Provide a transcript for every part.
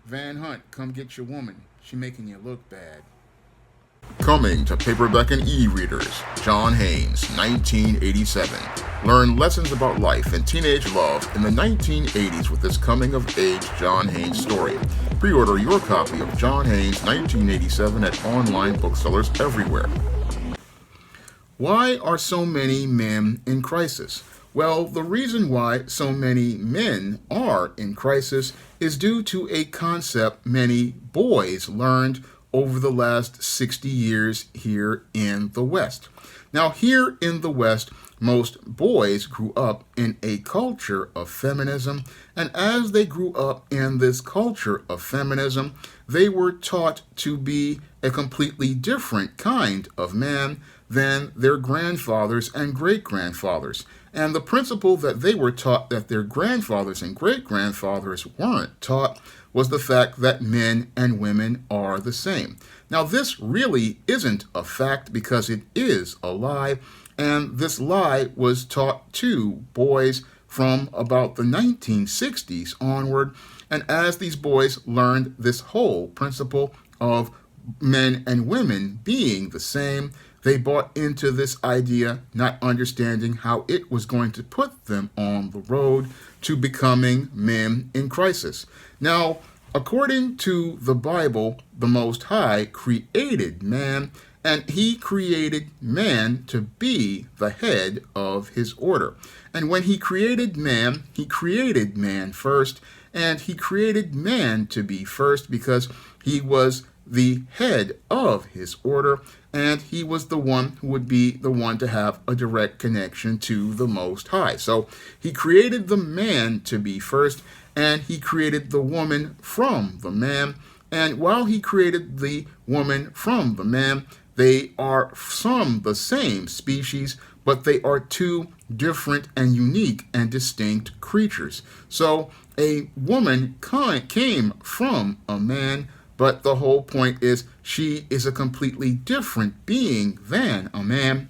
Van Hunt, come get your woman. She making you look bad. Coming to paperback and e-readers, John Haynes, 1987. Learn lessons about life and teenage love in the 1980s with this coming-of-age John Haynes story. Pre-order your copy of John Haynes, 1987 at online booksellers everywhere. Why are so many men in crisis? Well, the reason why so many men are in crisis is due to a concept many boys learned over the last 60 years here in the West. Now, here in the West, most boys grew up in a culture of feminism, and as they grew up in this culture of feminism, they were taught to be a completely different kind of man than their grandfathers and great-grandfathers. And the principle that they were taught that their grandfathers and great-grandfathers weren't taught was the fact that men and women are the same. Now, this really isn't a fact because it is a lie, and this lie was taught to boys from about the 1960s onward. And as these boys learned this whole principle of men and women being the same, they bought into this idea, not understanding how it was going to put them on the road to becoming men in crisis. Now, according to the Bible, the Most High created man, and he created man to be the head of his order. And when he created man first, and he created man to be first because he was the head of his order, and he was the one who would be the one to have a direct connection to the Most High. So he created the man to be first, and he created the woman from the man. And while he created the woman from the man, they are from the same species, but they are two different and unique and distinct creatures. So a woman came from a man, but the whole point is she is a completely different being than a man.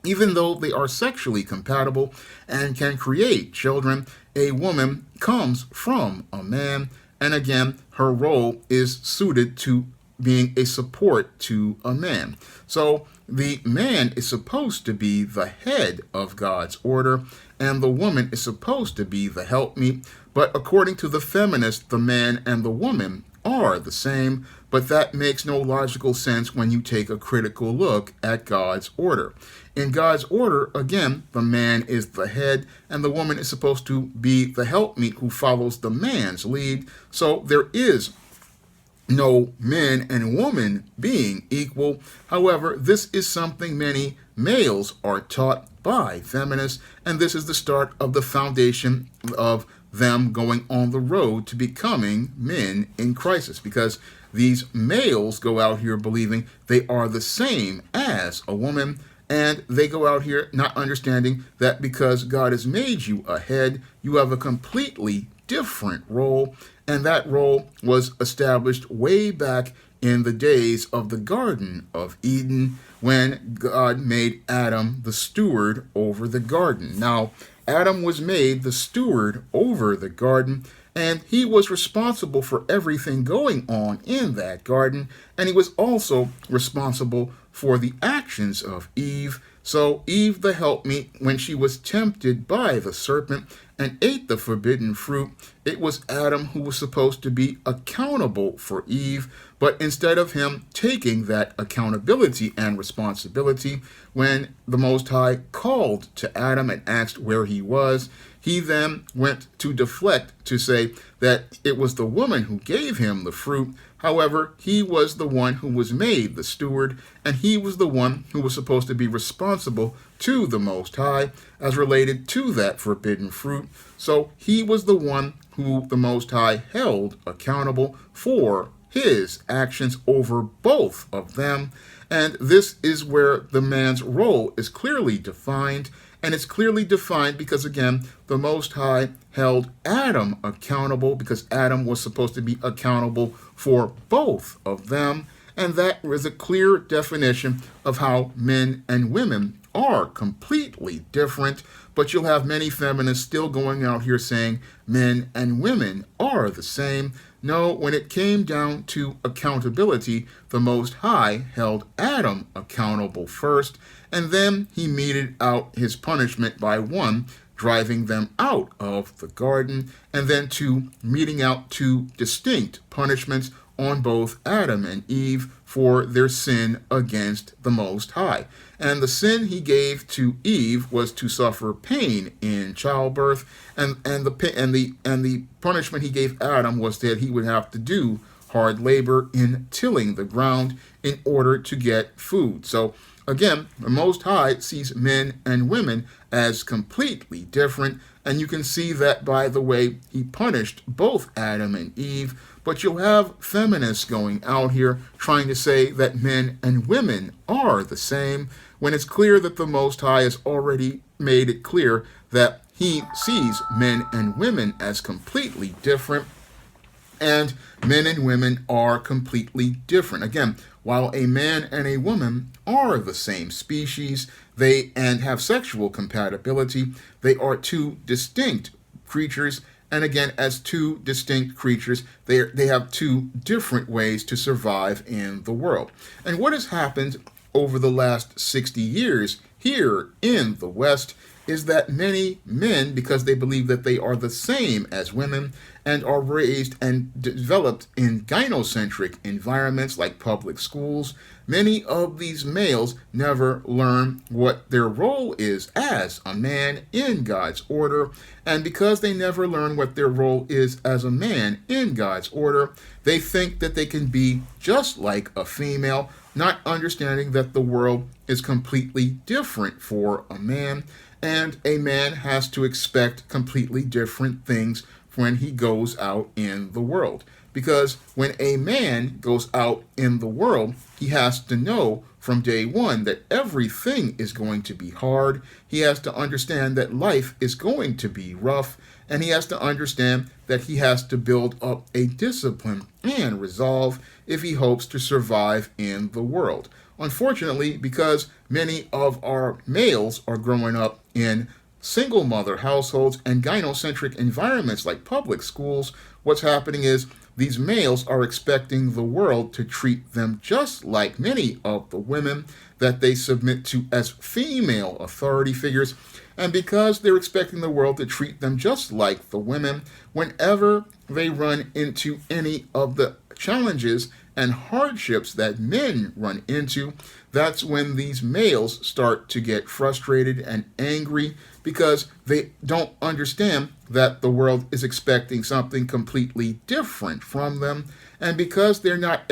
Even though they are sexually compatible and can create children, a woman comes from a man, and again, her role is suited to being a support to a man. So the man is supposed to be the head of God's order, and the woman is supposed to be the helpmeet. But according to the feminists, the man and the woman are the same, but that makes no logical sense when you take a critical look at God's order. In God's order, again, the man is the head, and the woman is supposed to be the helpmeet who follows the man's lead. So there is no men and women being equal. However, this is something many males are taught by feminists, and this is the start of the foundation of them going on the road to becoming men in crisis, because these males go out here believing they are the same as a woman, and they go out here not understanding that because God has made you a head, you have a completely different role, and that role was established way back in the days of the Garden of Eden when God made Adam the steward over the garden. Now, Adam was made the steward over the garden, and he was responsible for everything going on in that garden, and he was also responsible for the actions of Eve. So Eve, the helpmeet, when she was tempted by the serpent and ate the forbidden fruit, it was Adam who was supposed to be accountable for Eve, but instead of him taking that accountability and responsibility, when the Most High called to Adam and asked where he was, he then went to deflect to say that it was the woman who gave him the fruit. However, he was the one who was made the steward, and he was the one who was supposed to be responsible to the Most High as related to that forbidden fruit. So he was the one who the Most High held accountable for his actions over both of them. And this is where the man's role is clearly defined. And it's clearly defined because, again, the Most High held Adam accountable because Adam was supposed to be accountable for both of them. And that was a clear definition of how men and women are completely different, but you'll have many feminists still going out here saying men and women are the same. No, when it came down to accountability, the Most High held Adam accountable first, and then he meted out his punishment by one, driving them out of the garden, and then two, meting out two distinct punishments on both Adam and Eve for their sin against the Most High. And the sin he gave to Eve was to suffer pain in childbirth, and the punishment he gave Adam was that he would have to do hard labor in tilling the ground in order to get food. So again, the Most High sees men and women as completely different, and you can see that by the way he punished both Adam and Eve. But you'll have feminists going out here trying to say that men and women are the same, when it's clear that the Most High has already made it clear that he sees men and women as completely different, and men and women are completely different. Again, while a man and a woman are the same species, and have sexual compatibility, they are two distinct creatures. And again, as two distinct creatures, they have two different ways to survive in the world. And what has happened over the last 60 years here in the West is that many men, because they believe that they are the same as women and are raised and developed in gynocentric environments like public schools, many of these males never learn what their role is as a man in God's order. And because they never learn what their role is as a man in God's order, they think that they can be just like a female, not understanding that the world is completely different for a man, and a man has to expect completely different things when he goes out in the world. Because when a man goes out in the world, he has to know from day one that everything is going to be hard. He has to understand that life is going to be rough, and he has to understand that he has to build up a discipline and resolve if he hopes to survive in the world. Unfortunately, because many of our males are growing up in single mother households and gynocentric environments like public schools, what's happening is these males are expecting the world to treat them just like many of the women that they submit to as female authority figures. And because they're expecting the world to treat them just like the women, whenever they run into any of the challenges and hardships that men run into, that's when these males start to get frustrated and angry, because they don't understand that the world is expecting something completely different from them. And because they're not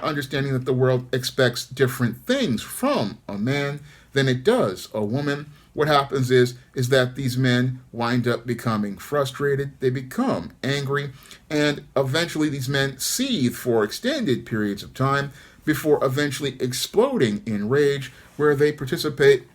understanding that the world expects different things from a man than it does a woman, what happens is that these men wind up becoming frustrated, they become angry, and eventually these men seethe for extended periods of time before eventually exploding in rage, where they participate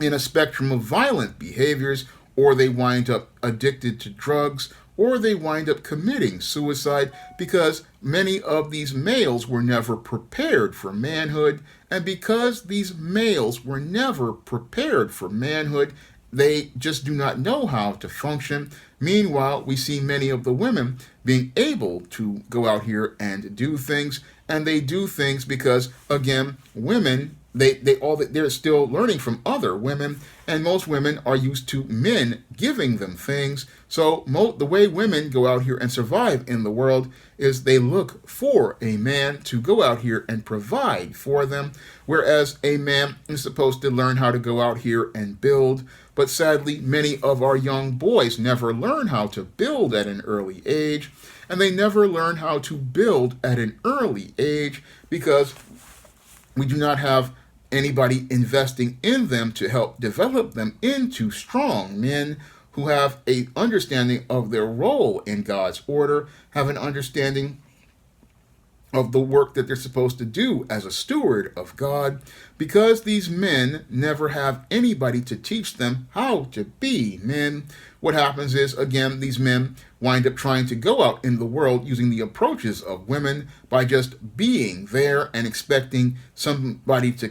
in a spectrum of violent behaviors, or they wind up addicted to drugs, or they wind up committing suicide, because many of these males were never prepared for manhood. And because these males were never prepared for manhood, they just do not know how to function. Meanwhile, we see many of the women being able to go out here and do things, and they do things because, again, women, they're still learning from other women, and most women are used to men giving them things. So the way women go out here and survive in the world is they look for a man to go out here and provide for them, whereas a man is supposed to learn how to go out here and build. But sadly, many of our young boys never learn how to build at an early age, and they never learn how to build at an early age because we do not have anybody investing in them to help develop them into strong men who have an understanding of their role in God's order, have an understanding of the work that they're supposed to do as a steward of God, because these men never have anybody to teach them how to be men. What happens is, again, these men wind up trying to go out in the world using the approaches of women by just being there and expecting somebody to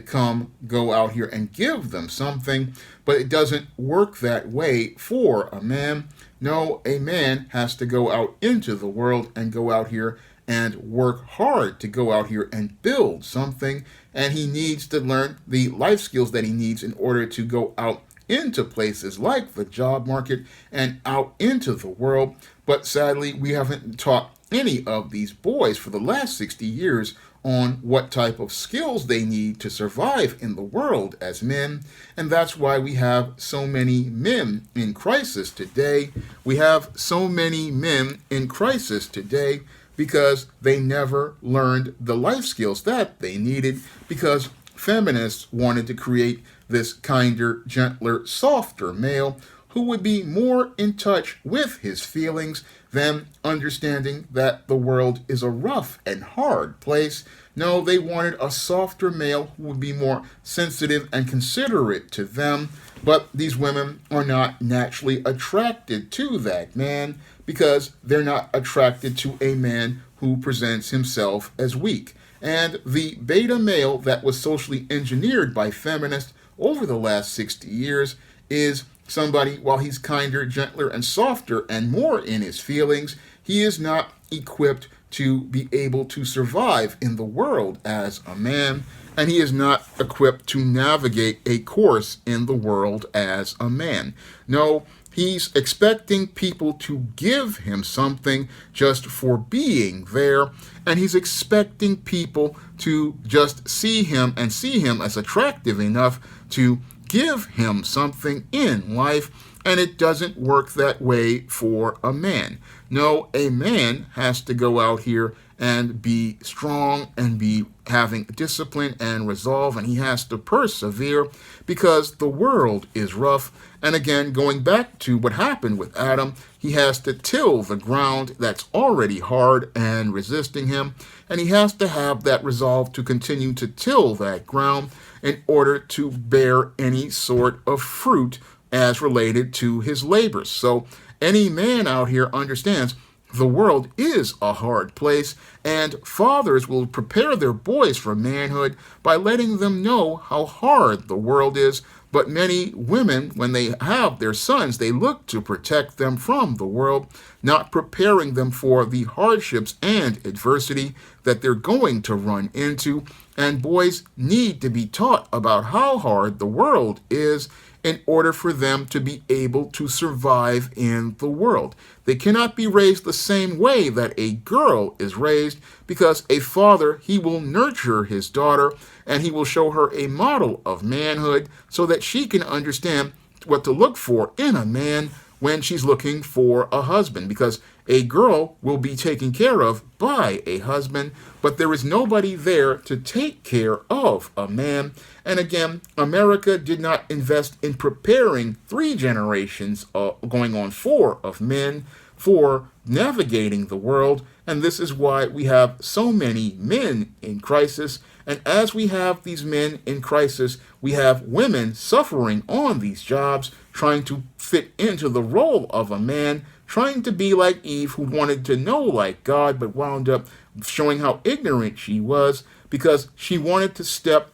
go out here and give them something. But it doesn't work that way for a man. No, a man has to go out into the world and go out here and work hard to go out here and build something. And he needs to learn the life skills that he needs in order to go out into places like the job market and out into the world. But sadly, we haven't taught any of these boys for the last 60 years on what type of skills they need to survive in the world as men. And that's why we have so many men in crisis today. We have so many men in crisis today because they never learned the life skills that they needed, because feminists wanted to create this kinder, gentler, softer male who would be more in touch with his feelings than understanding that the world is a rough and hard place. No, they wanted a softer male who would be more sensitive and considerate to them. But these women are not naturally attracted to that man because they're not attracted to a man who presents himself as weak. And the beta male that was socially engineered by feminists over the last 60 years is somebody, while he's kinder, gentler, and softer and more in his feelings, he is not equipped to be able to survive in the world as a man, and he is not equipped to navigate a course in the world as a man. No, he's expecting people to give him something just for being there, and he's expecting people to just see him and see him as attractive enough to give him something in life, and it doesn't work that way for a man. No, a man has to go out here and be strong and be having discipline and resolve, and he has to persevere because the world is rough. And again, going back to what happened with Adam, he has to till the ground that's already hard and resisting him, and he has to have that resolve to continue to till that ground in order to bear any sort of fruit as related to his labors. So any man out here understands the world is a hard place, and fathers will prepare their boys for manhood by letting them know how hard the world is. But many women, when they have their sons, they look to protect them from the world, not preparing them for the hardships and adversity that they're going to run into. And boys need to be taught about how hard the world is in order for them to be able to survive in the world. They cannot be raised the same way that a girl is raised, because a father, he will nurture his daughter and he will show her a model of manhood so that she can understand what to look for in a man when she's looking for a husband, because a girl will be taken care of by a husband, but there is nobody there to take care of a man. And again, America did not invest in preparing 3 generations, going on 4, of men for navigating the world. And this is why we have so many men in crisis. And as we have these men in crisis, we have women suffering on these jobs, trying to fit into the role of a man, trying to be like Eve, who wanted to know like God, but wound up showing how ignorant she was because she wanted to step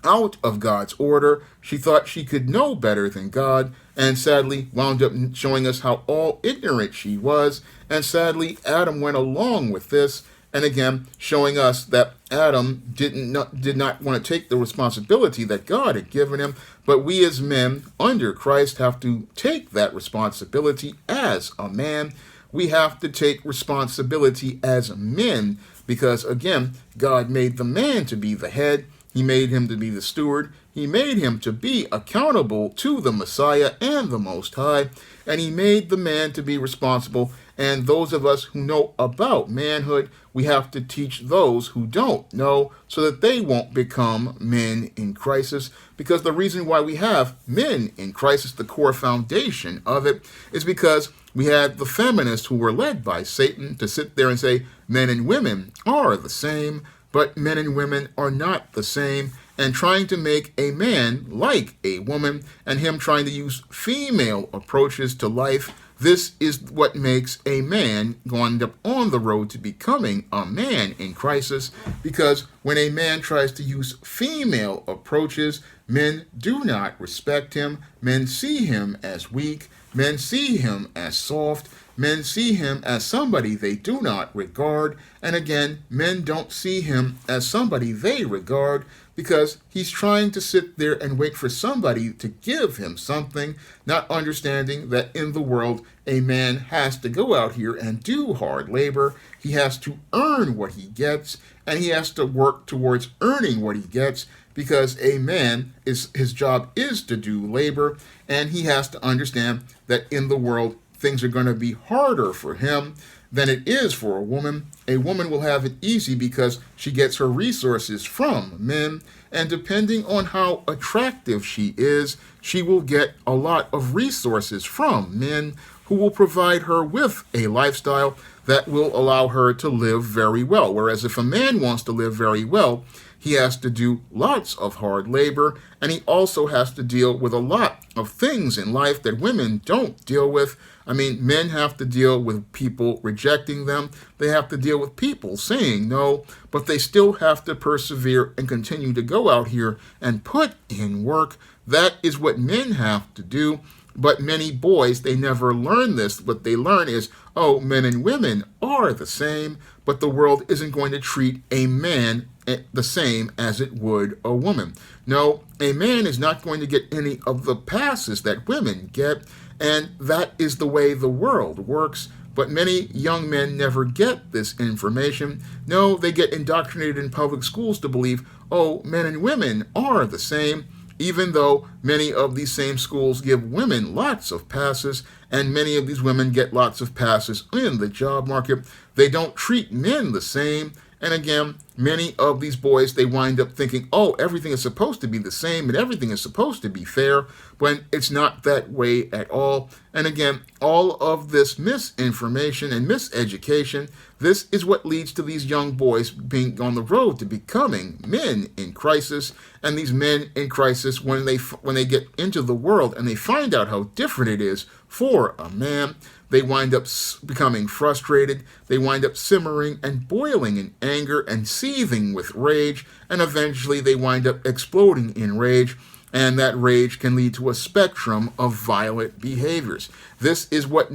out of God's order. She thought she could know better than God, and sadly wound up showing us how all ignorant she was. And sadly, Adam went along with this, and again showing us that Adam did not want to take the responsibility that God had given him. But we as men under Christ have to take that responsibility as a man. We have to take responsibility as men because, again, God made the man to be the head. He made him to be the steward. He made him to be accountable to the Messiah and the Most High. And he made the man to be responsible And those of us who know about manhood, we have to teach those who don't know so that they won't become men in crisis. Because the reason why we have men in crisis, the core foundation of it, is because we had the feminists who were led by Satan to sit there and say men and women are the same, but men and women are not the same, and trying to make a man like a woman and him trying to use female approaches to life. This is what makes a man going up on the road to becoming a man in crisis, because when a man tries to use female approaches, men do not respect him. Men see him as weak. Men see him as soft. Men see him as somebody they do not regard. And again, men don't see him as somebody they regard, because he's trying to sit there and wait for somebody to give him something, not understanding that in the world, a man has to go out here and do hard labor. He has to earn what he gets, and he has to work towards earning what he gets, because a man, his job is to do labor, and he has to understand that in the world, things are going to be harder for him than it is for a woman. A woman will have it easy because she gets her resources from men, and depending on how attractive she is, she will get a lot of resources from men who will provide her with a lifestyle that will allow her to live very well. Whereas if a man wants to live very well, he has to do lots of hard labor, and he also has to deal with a lot of things in life that women don't deal with. I mean, men have to deal with people rejecting them. They have to deal with people saying no, but they still have to persevere and continue to go out here and put in work. That is what men have to do. But many boys, they never learn this. What they learn is, oh, men and women are the same, but the world isn't going to treat a man the same as it would a woman. No, a man is not going to get any of the passes that women get, and that is the way the world works. But many young men never get this information. No, they get indoctrinated in public schools to believe, oh, men and women are the same, even though many of these same schools give women lots of passes, and many of these women get lots of passes in the job market. They don't treat men the same. And again, many of these boys, they wind up thinking, oh, everything is supposed to be the same and everything is supposed to be fair, when it's not that way at all. And again, all of this misinformation and miseducation, this is what leads to these young boys being on the road to becoming men in crisis. And these men in crisis, when they get into the world and they find out how different it is for a man, they wind up becoming frustrated. They wind up simmering and boiling in anger and seething with rage, and eventually they wind up exploding in rage, and that rage can lead to a spectrum of violent behaviors. This is what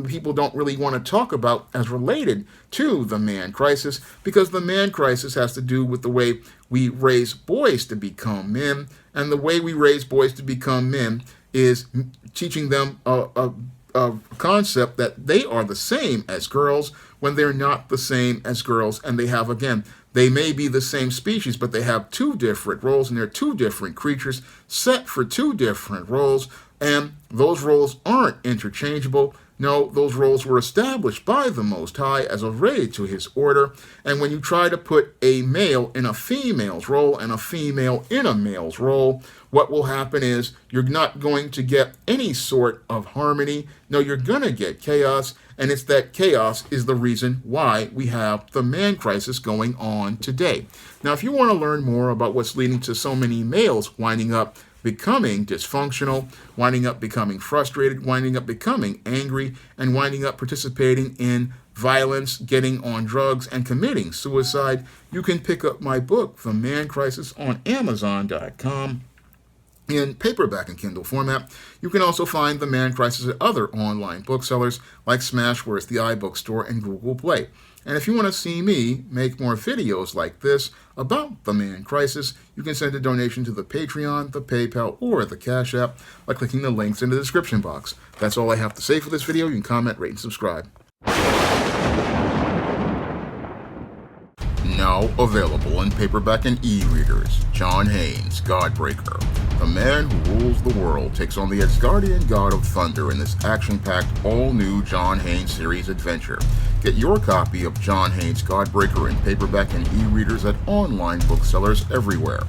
people don't really want to talk about as related to the man crisis, because the man crisis has to do with the way we raise boys to become men, and the way we raise boys to become men is teaching them a concept that they are the same as girls when they're not the same as girls. And they have, again, they may be the same species, but they have two different roles, and they're two different creatures set for two different roles, and those roles aren't interchangeable. No, those roles were established by the Most High as a raid to his order. And when you try to put a male in a female's role and a female in a male's role, what will happen is you're not going to get any sort of harmony. No, you're going to get chaos. And it's that chaos is the reason why we have the man crisis going on today. Now, if you want to learn more about what's leading to so many males winding up becoming dysfunctional, winding up becoming frustrated, winding up becoming angry, and winding up participating in violence, getting on drugs, and committing suicide, you can pick up my book, The Man Crisis, on Amazon.com in paperback and Kindle format. You can also find The Man Crisis at other online booksellers like Smashwords, the iBookstore, and Google Play. And if you want to see me make more videos like this about the man crisis, you can send a donation to the Patreon, the PayPal, or the Cash App by clicking the links in the description box. That's all I have to say for this video. You can comment, rate, and subscribe. Now, Now available in paperback and e-readers. John Haynes, Godbreaker. The man who rules the world takes on the Asgardian god of thunder in this action-packed, all-new John Haynes series adventure. Get your copy of John Haynes, Godbreaker in paperback and e-readers at online booksellers everywhere.